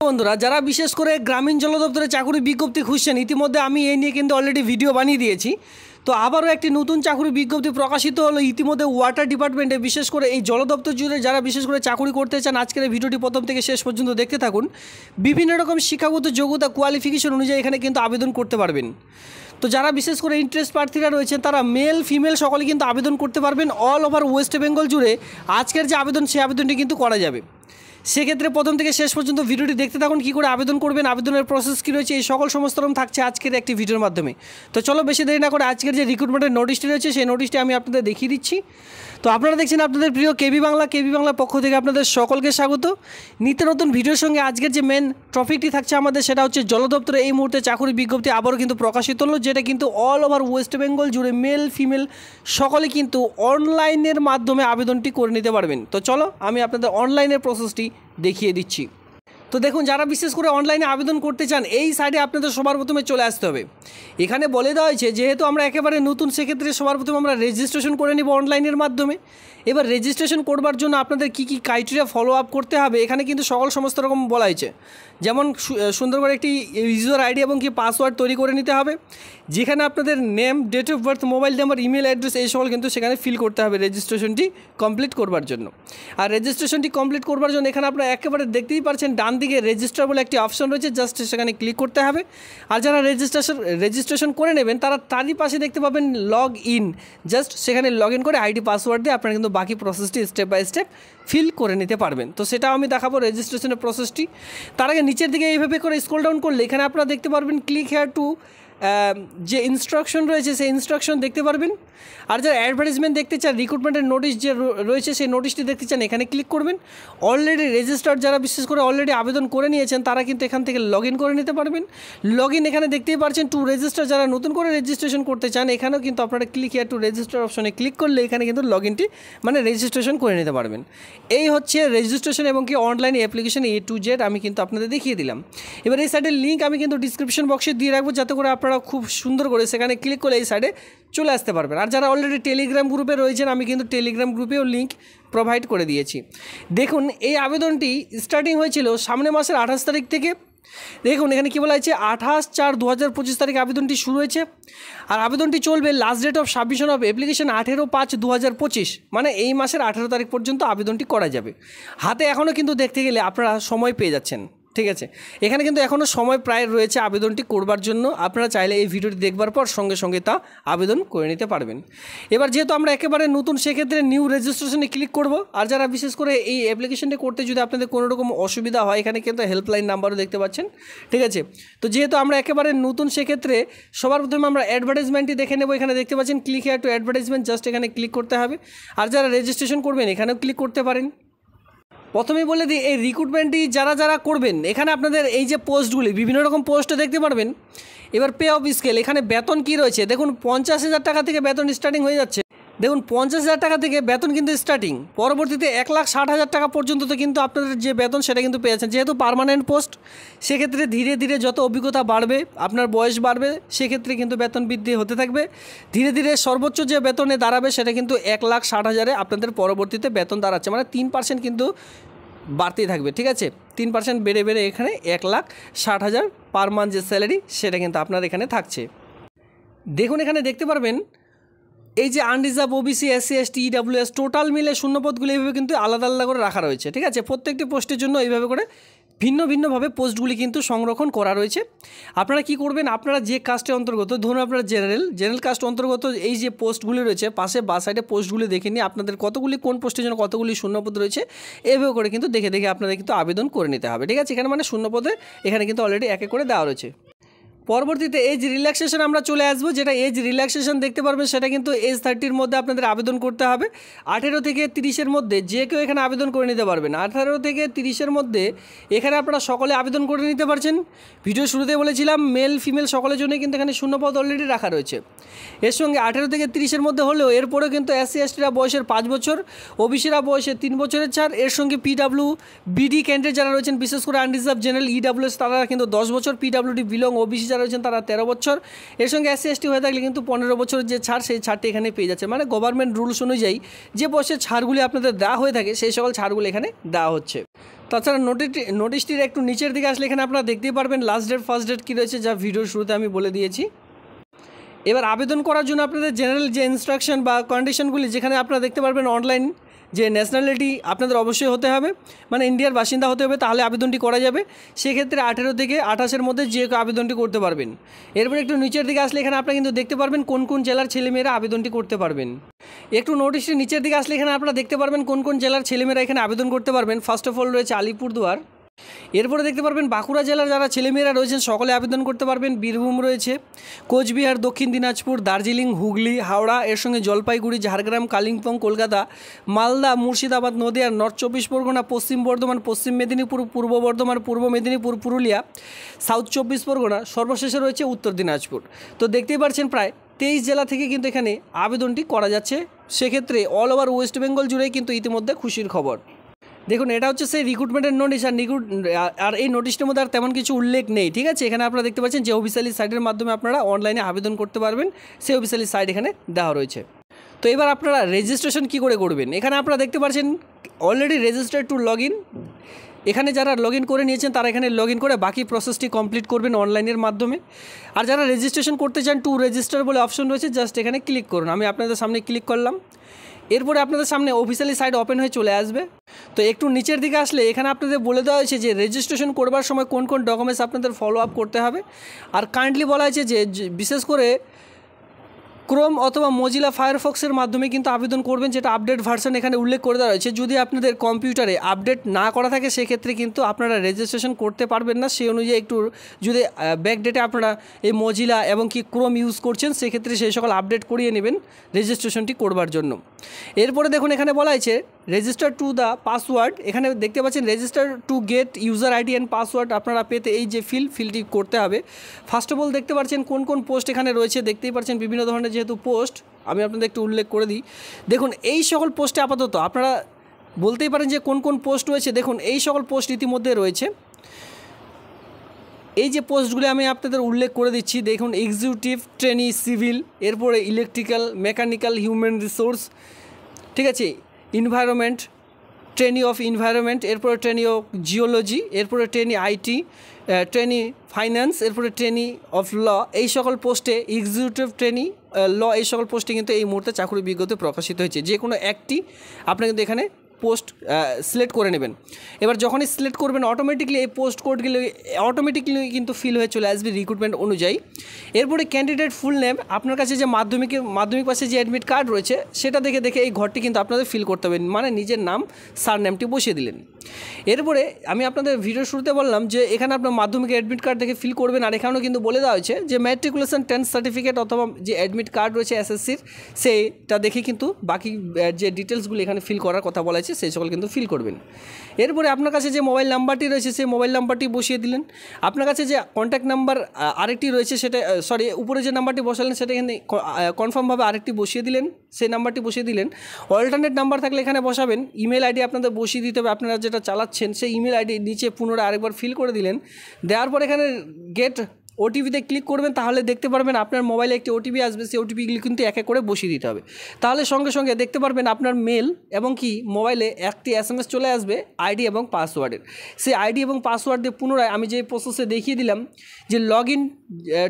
বন্ধুরা যারা বিশেষ করে গ্রামীণ জল দপ্তরে চাকরি বিজ্ঞপ্তি খুঁজছেন, ইতিমধ্যে আমি এই নিয়ে কিন্তু অলরেডি ভিডিও বানিয়ে দিয়েছি। তো আবারও একটি নতুন চাকরি বিজ্ঞপ্তি প্রকাশিত হলো ইতিমধ্যে ওয়াটার ডিপার্টমেন্টে। বিশেষ করে এই জল দপ্তর জুড়ে যারা বিশেষ করে চাকরি করতে চান, আজকের এই ভিডিওটি প্রথম থেকে শেষ পর্যন্ত দেখতে থাকুন। বিভিন্ন রকম শিক্ষাগত যোগ্যতা কোয়ালিফিকেশন অনুযায়ী এখানে কিন্তু আবেদন করতে পারবেন। তো যারা বিশেষ করে ইন্টারেস্ট প্রার্থীরা রয়েছেন তারা মেল ফিমেল সকলে কিন্তু আবেদন করতে পারবেন। অল ওভার ওয়েস্ট বেঙ্গল জুড়ে আজকের যে আবেদন সেই আবেদনটি কিন্তু করা যাবে। সেক্ষেত্রে প্রথম থেকে শেষ পর্যন্ত ভিডিওটি দেখতে থাকুন। কী করে আবেদন করবেন, আবেদনের প্রসেস কী রয়েছে, এই সকল সমস্ত রকম থাকছে আজকের একটি ভিডিওর মাধ্যমে। তো চলো বেশি দেরি না করে আজকের যে রিক্রুটমেন্টের নোটিশটি রয়েছে সেই নোটিশটি আমি আপনাদের দেখিয়ে দিচ্ছি। তো আপনারা দেখছেন আপনাদের প্রিয় কেবি বাংলার পক্ষ থেকে আপনাদের সকলকে স্বাগত। নিত্য নতুন ভিডিওর সঙ্গে আজকের যে মেন টপিকটি থাকছে আমাদের, সেটা হচ্ছে জল দপ্তরে এই মুহূর্তে চাকরি বিজ্ঞপ্তি আবারও কিন্তু প্রকাশিত হলো, যেটা কিন্তু অল ওভার ওয়েস্ট বেঙ্গল জুড়ে মেল ফিমেল সকলে কিন্তু অনলাইনের মাধ্যমে আবেদনটি করে নিতে পারবেন। তো চলো আমি আপনাদের অনলাইনের প্রসেসটি দেখিয়ে দিচ্ছি। তো দেখুন, যারা বিশেষ করে অনলাইনে আবেদন করতে চান এই সাইডে আপনাদের সবার প্রথমে চলে আসতে হবে। এখানে বলে দেওয়া হয়েছে যেহেতু আমরা একেবারে নতুন, সেক্ষেত্রে সবার প্রথমে আমরা রেজিস্ট্রেশন করে নেব অনলাইনের মাধ্যমে। এবার রেজিস্ট্রেশন করবার জন্য আপনাদের কী কী ক্রাইটেরিয়া ফলো আপ করতে হবে এখানে কিন্তু সমস্ত রকম বলা হয়েছে। যেমন সুন্দর করে একটি ইউজার আইডি এবং কি পাসওয়ার্ড তৈরি করে নিতে হবে, যেখানে আপনাদের name, date of birth, mobile number, email address এই সকল কিন্তু সেখানে ফিল করতে হবে রেজিস্ট্রেশনটি কমপ্লিট করবার জন্য। আর রেজিস্ট্রেশনটি কমপ্লিট করবার জন্য এখানে আপনারা একেবারে দেখতেই পাচ্ছেন ডান দিকে রেজিস্টার বলে একটি অপশন রয়েছে, জাস্ট সেখানে ক্লিক করতে হবে। আর যারা রেজিস্ট্রেশন করে নেবেন তারই পাশে দেখতে পাবেন লগ ইন, জাস্ট সেখানে লগ ইন করে আইডি পাসওয়ার্ড দিয়ে আপনারা কিন্তু বাকি প্রসেসটি স্টেপ বাই স্টেপ ফিল করে নিতে পারবেন। তো সেটাও আমি দেখাবো রেজিস্ট্রেশনের প্রসেসটি। তার আগে নিচের দিকে এইভাবে করে স্ক্রল ডাউন করলে এখানে আপনারা দেখতে পারবেন ক্লিক হেয়ার টু যে ইনস্ট্রাকশন রয়েছে সেই ইনস্ট্রাকশন দেখতে পারবেন। আর যারা অ্যাডভার্টাইজমেন্ট দেখতে চান, রিক্রুটমেন্টের নোটিশ যে রয়েছে সেই নোটিশটি দেখতে চান, এখানে ক্লিক করবেন। অলরেডি রেজিস্টার্ড যারা বিশেষ করে অলরেডি আবেদন করে নিয়েছেন তারা কিন্তু এখান থেকে লগ ইন করে নিতে পারবেন। লগ ইন এখানে দেখতেই পাচ্ছেন টু রেজিস্টার, যারা নতুন করে রেজিস্ট্রেশন করতে চান এখানেও কিন্তু আপনারা ক্লিক হেয়ার টু রেজিস্টার অপশনে ক্লিক করলে এখানে কিন্তু লগ ইনটি মানে রেজিস্ট্রেশন করে নিতে পারবেন। এই হচ্ছে রেজিস্ট্রেশন এবং কি online application A to Z আমি কিন্তু আপনাদের দেখিয়ে দিলাম। এবার এই সাইডের লিঙ্ক আমি কিন্তু ডিসক্রিপশন বক্সে দিয়ে রাখবো, যাতে করে আপনারা খুব সুন্দর করে সেখানে ক্লিক করে এই সাইডে চলে আসতে পারবেন। আর যারা অলরেডি টেলিগ্রাম গ্রুপে রয়েছেন আমি কিন্তু টেলিগ্রাম গ্রুপেও লিঙ্ক প্রোভাইড করে দিয়েছি। দেখুন, এই আবেদনটি স্টার্টিং হয়েছিল সামনের মাসের 28 তারিখ থেকে। দেখুন এখানে কী বলা হয়েছে, 28/4/2025 তারিখে আবেদনটি শুরু হয়েছে। আর আবেদনটি চলবে last date of submission of application 18/5/2025, মানে এই মাসের 18 তারিখ পর্যন্ত আবেদনটি করা যাবে। হাতে এখনও কিন্তু দেখতে গেলে আপনারা সময় পেয়ে যাচ্ছেন, ঠিক আছে। এখানে কিন্তু এখনও সময় প্রায় রয়েছে আবেদনটি করবার জন্য। আপনারা চাইলে এই ভিডিওটি দেখবার পর সঙ্গে সঙ্গে তা আবেদন করে নিতে পারবেন। এবার যেহেতু আমরা একেবারে নতুন, সেক্ষেত্রে নিউ রেজিস্ট্রেশনে ক্লিক করব। আর যারা বিশেষ করে এই অ্যাপ্লিকেশনটি করতে যদি আপনাদের কোনো রকম অসুবিধা হয়, এখানে কিন্তু হেল্পলাইন নাম্বারও দেখতে পাচ্ছেন, ঠিক আছে। তো যেহেতু আমরা একেবারে নতুন, সেক্ষেত্রে সবার প্রথমে আমরা অ্যাডভার্টাইজমেন্টটি দেখে নেব। এখানে দেখতে পাচ্ছেন click here two advertisement, just এখানে ক্লিক করতে হবে। আর যারা রেজিস্ট্রেশন করবেন এখানেও ক্লিক করতে পারেন। প্রথমেই বলে দিই, এই রিক্রুটমেন্টটি যারা করবেন এখানে আপনাদের এই যে পোস্টগুলি বিভিন্ন রকম পোস্টে দেখতে পারবেন। এবার পে অফ স্কেল, এখানে বেতন কী রয়েছে দেখুন, 50,000 টাকা থেকে বেতন স্টার্টিং হয়ে যাচ্ছে। দেখুন 50,000 টাকা থেকে বেতন কিন্তু স্টার্টিং, পরবর্তীতে 1,60,000 টাকা পর্যন্ত তো কিন্তু আপনাদের যে বেতন সেটা কিন্তু পেয়েছেন। যেহেতু পার্মানেন্ট পোস্ট, সেক্ষেত্রে ধীরে ধীরে যত অভিজ্ঞতা বাড়বে, আপনার বয়স বাড়বে, সেক্ষেত্রে কিন্তু বেতন বৃদ্ধি হতে থাকবে। ধীরে ধীরে সর্বোচ্চ যে বেতনে দাঁড়াবে সেটা কিন্তু 1,60,000-এ আপনাদের পরবর্তীতে বেতন দাঁড়াচ্ছে, মানে 3% কিন্তু বাড়তেই থাকবে, ঠিক আছে। 3% বেড়ে এখানে 1,60,000 পার মান্থ যে স্যালারি সেটা কিন্তু আপনার এখানে থাকছে। দেখুন এখানে দেখতে পারবেন এই যে unreserved, OBC, SC ST EWS total মিলে শূন্যপদগুলো এইভাবে কিন্তু আলাদা আলাদা করে রাখা রয়েছে, ঠিক আছে। প্রত্যেকটি পোস্টের জন্য এইভাবে করে ভিন্নভাবে পোস্টগুলি কিন্তু সংরক্ষণ করা রয়েছে। আপনারা কি করবেন, আপনারা যে কাস্টের অন্তর্গত, ধরুন আপনারা জেনারেল কাস্ট অন্তর্গত এই যে পোস্টগুলি রয়েছে পাশে বা সাইডে পোস্টগুলি দেখে নিয়ে আপনাদের কতগুলি কোন পোস্টের জন্য কতগুলি শূন্যপদ রয়েছে এভাবে করে কিন্তু দেখে আপনাদের কিন্তু আবেদন করে নিতে হবে, ঠিক আছে। এখানে মানে শূন্যপদে এখানে কিন্তু অলরেডি একে করে দেওয়া রয়েছে। পরবর্তীতে এজ রিল্যাক্সেশন আমরা চলে আসবো। যেটা এজ রিল্যাক্সেশন দেখতে পারবেন সেটা কিন্তু এজ 30-র মধ্যে আপনাদের আবেদন করতে হবে। 18 থেকে 30-এর মধ্যে যে কেউ এখানে আবেদন করে নিতে পারবেন। 18 থেকে 30-এর মধ্যে এখানে আপনারা সকলে আবেদন করে নিতে পারছেন। ভিডিও শুরুতে বলেছিলাম মেল ফিমেল সকলের জন্য কিন্তু এখানে শূন্যপদ অলরেডি রাখা রয়েছে। এর সঙ্গে 18 থেকে 30-এর মধ্যে হলেও এরপরেও কিন্তু SC STরা বয়সের 5 বছর, ওবিসিরা বয়সের 3 বছরের ছাড়। এর সঙ্গে PWBD ক্যান্ডিডেট যারা রয়েছেন, বিশেষ করে আনরিজার্ভ, জেনারেল, EWS তারা কিন্তু 10 বছর, PWD বিলং, ওবিসি যারা রয়েছেন তারা 13 বছর। এর সঙ্গে SC ST হয়ে থাকলে কিন্তু 15 বছরের যে ছাড় সেই ছাড়টি এখানে পেয়ে যাচ্ছে, মানে গভর্নমেন্ট রুলস অনুযায়ী যে বয়সের ছাড়গুলি আপনাদের দেওয়া হয়ে থাকে সেই সকল ছাড়গুলি এখানে দেওয়া হচ্ছে। তাছাড়া নোটিশটির একটু নিচের দিকে আসলে এখানে আপনারা দেখতেই পারবেন লাস্ট ডেট ফার্স্ট ডেট কী রয়েছে, যা ভিডিওর শুরুতে আমি বলে দিয়েছি। এবার আবেদন করার জন্য আপনাদের জেনারেল যে ইনস্ট্রাকশন বা কন্ডিশনগুলি, যেখানে আপনারা দেখতে পারবেন অনলাইন যে ন্যাশনালিটি আপনাদের অবশ্যই হতে হবে, মানে ইন্ডিয়ার বাসিন্দা হতে হবে, তাহলে আবেদনটি করা যাবে। সেক্ষেত্রে 18 থেকে 28-এর মধ্যে যে আবেদনটি করতে পারবেন। এরপর একটু নিচের দিকে আসলে এখানে আপনারা কিন্তু দেখতে পারবেন কোন কোন জেলার ছেলেমেয়েরা আবেদনটি করতে পারবেন। একটু নোটিশটি নিচের দিকে আসলে এখানে আপনারা দেখতে পারবেন কোন কোন জেলার ছেলেমেয়েরা এখানে আবেদন করতে পারবেন। ফার্স্ট অফ অল রয়েছে আলিপুরদুয়ার, এরপরে দেখতে পারবেন বাঁকুড়া জেলার যারা ছেলেমেয়েরা রয়েছেন সকলে আবেদন করতে পারবেন। বীরভূম রয়েছে, কোচবিহার, দক্ষিণ দিনাজপুর, দার্জিলিং, হুগলি, হাওড়া, এর সঙ্গে জলপাইগুড়ি, ঝাড়গ্রাম, কালিম্পং, কলকাতা, মালদা, মুর্শিদাবাদ, নদিয়া, নর্থ 24 পরগনা, পশ্চিম বর্ধমান, পশ্চিম মেদিনীপুর, পূর্ব বর্ধমান, পূর্ব মেদিনীপুর, পুরুলিয়া, সাউথ 24 পরগনা, সর্বশেষে রয়েছে উত্তর দিনাজপুর। তো দেখতেই পাচ্ছেন প্রায় 23 জেলা থেকে কিন্তু এখানে আবেদনটি করা যাচ্ছে। সেক্ষেত্রে অল ওভার ওয়েস্ট বেঙ্গল জুড়েই কিন্তু ইতিমধ্যে খুশির খবর। দেখুন, এটা হচ্ছে সেই রিক্রুটমেন্টের নোটিশ, আর এই নোটিশটার মধ্যে আর তেমন কিছু উল্লেখ নেই, ঠিক আছে। এখানে আপনারা দেখতে পাচ্ছেন যে অফিসিয়ালি সাইটের মাধ্যমে আপনারা অনলাইনে আবেদন করতে পারবেন, সেই অফিসিয়ালি সাইট এখানে দেওয়া রয়েছে। তো এবার আপনারা রেজিস্ট্রেশন কী করে করবেন, এখানে আপনারা দেখতে পাচ্ছেন already registered to log in. এখানে যারা লগ ইন করে নিয়েছেন তারা এখানে লগ ইন করে বাকি প্রসেসটি কমপ্লিট করবেন অনলাইনের মাধ্যমে। আর যারা রেজিস্ট্রেশন করতে চান, টু রেজিস্টার বলে অপশন রয়েছে, জাস্ট এখানে ক্লিক করুন। আমি আপনাদের সামনে ক্লিক করলাম, এরপরে আপনাদের সামনে অফিসিয়ালি সাইট ওপেন হয়ে চলে আসবে। তো একটু নিচের দিকে আসলে এখানে আপনাদের বলে দেওয়া হয়েছে যে রেজিস্ট্রেশন করবার সময় কোন কোন ডকুমেন্টস আপনাদের ফলো আপ করতে হবে। আর কাইন্ডলি বলা হয়েছে যে বিশেষ করে ক্রোম অথবা মোজিলা ফায়ারফক্সের মাধ্যমে কিন্তু আবেদন করবেন, যেটা আপডেট ভার্সন এখানে উল্লেখ করে দেওয়া রয়েছে। যদি আপনাদের কম্পিউটারে আপডেট না করা থাকে সেক্ষেত্রে কিন্তু আপনারা রেজিস্ট্রেশন করতে পারবেন না। সেই অনুযায়ী একটু যদি ব্যাকডেটে আপনারা এই মোজিলা এবং কি ক্রোম ইউজ করছেন সেক্ষেত্রে সেই সকল আপডেট করিয়ে নেবেন রেজিস্ট্রেশনটি করবার জন্য। এরপরে দেখুন এখানে বলা হয়েছে রেজিস্টার টু দ্য পাসওয়ার্ড। এখানে দেখতে পাচ্ছেন register to get user ID and password আপনারা পেতে এই যে ফিলটি করতে হবে। ফার্স্ট অফ অল দেখতে পাচ্ছেন কোন কোন পোস্ট এখানে রয়েছে, দেখতেই পাচ্ছেন বিভিন্ন ধরনের যেহেতু পোস্ট, আমি আপনাদের একটু উল্লেখ করে দিই। দেখুন এই সকল পোস্টে আপাতত আপনারা বলতেই পারেন যে কোন কোন পোস্ট রয়েছে। দেখুন এই সকল পোস্ট ইতিমধ্যে রয়েছে, এই যে পোস্টগুলি আমি আপনাদের উল্লেখ করে দিচ্ছি। দেখুন এক্সিকিউটিভ ট্রেনি সিভিল, এরপরে ইলেকট্রিক্যাল, মেকানিক্যাল, হিউম্যান রিসোর্স, ঠিক আছে, এনভায়রনমেন্ট, ট্রেনি অফ এনভায়রনমেন্ট, এরপরে ট্রেনি অফ জিওলজি, এরপরে ট্রেনি আইটি, ট্রেনি ফাইন্যান্স, এরপরে ট্রেনি অফ ল। এই সকল পোস্টে এক্সিকিউটিভ ট্রেনি ল, এই সকল পোস্টে কিন্তু এই মুহূর্তে চাকরি বিজ্ঞপ্তি প্রকাশিত হয়েছে। যে কোনো একটি আপনি কিন্তু এখানে পোস্ট সিলেক্ট করে নেবেন। এবার যখনই সিলেক্ট করবেন অটোমেটিকলি এই পোস্ট কোডগুলো অটোমেটিকলি কিন্তু ফিল হয়ে চলে আসবে রিক্রুটমেন্ট অনুযায়ী। এরপরে ক্যান্ডিডেট ফুল নেম, আপনার কাছে যে মাধ্যমিক পাশে যে অ্যাডমিট কার্ড রয়েছে সেটা দেখে এই ঘরটি কিন্তু আপনাদের ফিল করতে হবে, মানে নিজের নাম সার নেমটি বসিয়ে দিলেন। এরপরে আমি আপনাদের ভিডিও শুরুতে বললাম যে এখানে আপনার মাধ্যমিক অ্যাডমিট কার্ড দেখে ফিল করবেন। আর এখানেও কিন্তু বলে দেওয়া হয়েছে যে ম্যাট্রিকুলেশন 10th সার্টিফিকেট অথবা যে অ্যাডমিট কার্ড রয়েছে এসএসসির সেইটা দেখে কিন্তু বাকি যে ডিটেলসগুলো এখানে ফিল করার কথা বলা হয়েছে সেই সকল কিন্তু ফিল করবেন। এরপরে আপনার কাছে যে মোবাইল নাম্বারটি রয়েছে সেই মোবাইল নাম্বারটি বসিয়ে দিলেন। আপনার কাছে যে কন্ট্যাক্ট নাম্বার আরেকটি রয়েছে সেটা উপরে যে নাম্বারটি বসালেন সেটা এখানে কনফার্মভাবে আরেকটি বসিয়ে দিলেন, সেই নাম্বারটি বসিয়ে দিলেন। অল্টারনেট নাম্বার থাকলে এখানে বসাবেন। ইমেল আইডি আপনাদের বসিয়ে দিতে হবে, আপনারা যেটা চালাচ্ছেন সেই ইমেল আইডি নিচে পুনরায় আরেকবার ফিল করে দিলেন। দেওয়ার পর এখানে গেট ওটিপিতে ক্লিক করবেন, তাহলে দেখতে পারবেন আপনার মোবাইলে একটি ওটিপি আসবে। সেই ওটিপিগুলি কিন্তু এক এক করে বসিয়ে দিতে হবে। তাহলে সঙ্গে সঙ্গে দেখতে পারবেন আপনার মেল এবং কি মোবাইলে একটি SMS চলে আসবে আইডি এবং পাসওয়ার্ডের। সেই আইডি এবং পাসওয়ার্ড দিয়ে পুনরায় আমি যে প্রসেসে দেখিয়ে দিলাম যে log in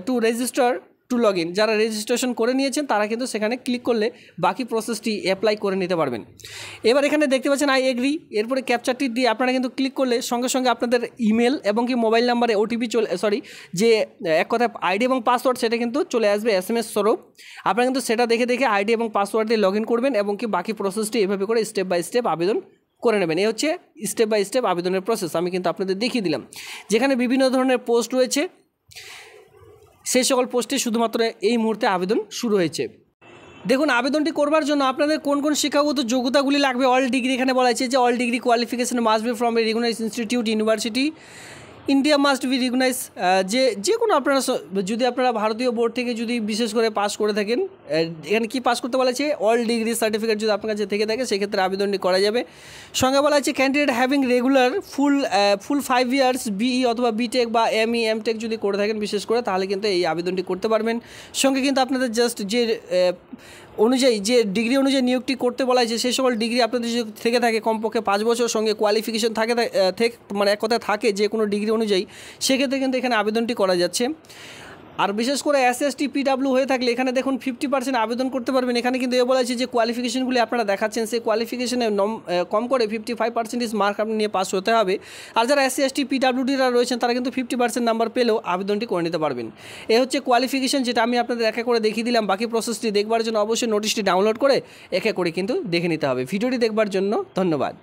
to register to log in, যারা রেজিস্ট্রেশন করে নিয়েছেন তারা কিন্তু সেখানে ক্লিক করলে বাকি প্রসেসটি অ্যাপ্লাই করে নিতে পারবেন। এবার এখানে দেখতে পাচ্ছেন আই এগ্রি, এরপরে ক্যাপচারটি দিয়ে আপনারা কিন্তু ক্লিক করলে সঙ্গে সঙ্গে আপনাদের ইমেল এবং কি মোবাইল নাম্বারে ওটিপি যে এক কথা আইডি এবং পাসওয়ার্ড সেটা কিন্তু চলে আসবে SMS স্বরূপ। আপনারা কিন্তু সেটা দেখে আইডি এবং পাসওয়ার্ড দিয়ে লগ ইন করবেন এবং কি বাকি প্রসেসটি এভাবে করে স্টেপ বাই স্টেপ আবেদন করে নেবেন। এই হচ্ছে স্টেপ বাই স্টেপ আবেদনের প্রসেস, আমি কিন্তু আপনাদের দেখিয়ে দিলাম। যেখানে বিভিন্ন ধরনের পোস্ট রয়েছে সেই সকল পোস্টে শুধুমাত্র এই মুহূর্তে আবেদন শুরু হয়েছে। দেখুন আবেদনটি করবার জন্য আপনাদের কোন কোন শিক্ষাগত যোগ্যতাগুলি লাগবে। অল ডিগ্রি এখানে বলা হয়েছে যে all degree qualification must be from a recognised institute university India must be recognise. যে কোনো আপনারা যদি আপনারা ভারতীয় বোর্ড থেকে যদি বিশেষ করে পাস করে থাকেন, এখানে কি পাস করতে বলা হয়েছে অল ডিগ্রি সার্টিফিকেট যদি আপনার কাছে থেকে থাকে সেক্ষেত্রে আবেদনটি করা যাবে। সঙ্গে বলা হয়েছে candidate having regular full 5 years BE অথবা BTech বা ME MTech যদি করে থাকেন বিশেষ করে তাহলে কিন্তু এই আবেদনটি করতে পারবেন। সঙ্গে কিন্তু আপনাদের জাস্ট যে অনুযায়ী যে ডিগ্রি অনুযায়ী নিয়োগটি করতে বলা হয়েছে সেই সকল ডিগ্রি আপনাদের যদি থেকে থাকে কমপক্ষে 5 বছর সঙ্গে কোয়ালিফিকেশন থাকে মানে এক কথায় থাকে যে কোনো ডিগ্রি অনুযায়ী, সেক্ষেত্রে কিন্তু এখানে আবেদনটি করা যাচ্ছে। আর বিশেষ করে SC/ST PW হয়ে থাকলে এখানে দেখুন 50% আবেদন করতে পারবেন। এখানে কিন্তু বলা হয়েছে যে কোয়ালিফিকেশনগুলি আপনারা দেখাচ্ছেন সেই কোয়ালিফিকেশনে কম করে 55% মার্ক আপনি নিয়ে পাস হতে হবে। আর যারা SC/ST PWDরা রয়েছেন তারা কিন্তু 50% নাম্বার পেলেও আবেদনটি করে নিতে পারবেন। এ হচ্ছে কোয়ালিফিকেশন, যেটা আমি আপনাদের এক এক করে দেখিয়ে দিলাম। বাকি প্রসেসটি দেখবার জন্য অবশ্যই নোটিশটি ডাউনলোড করে এক এক করে কিন্তু দেখে নিতে হবে। ভিডিওটি দেখবার জন্য ধন্যবাদ।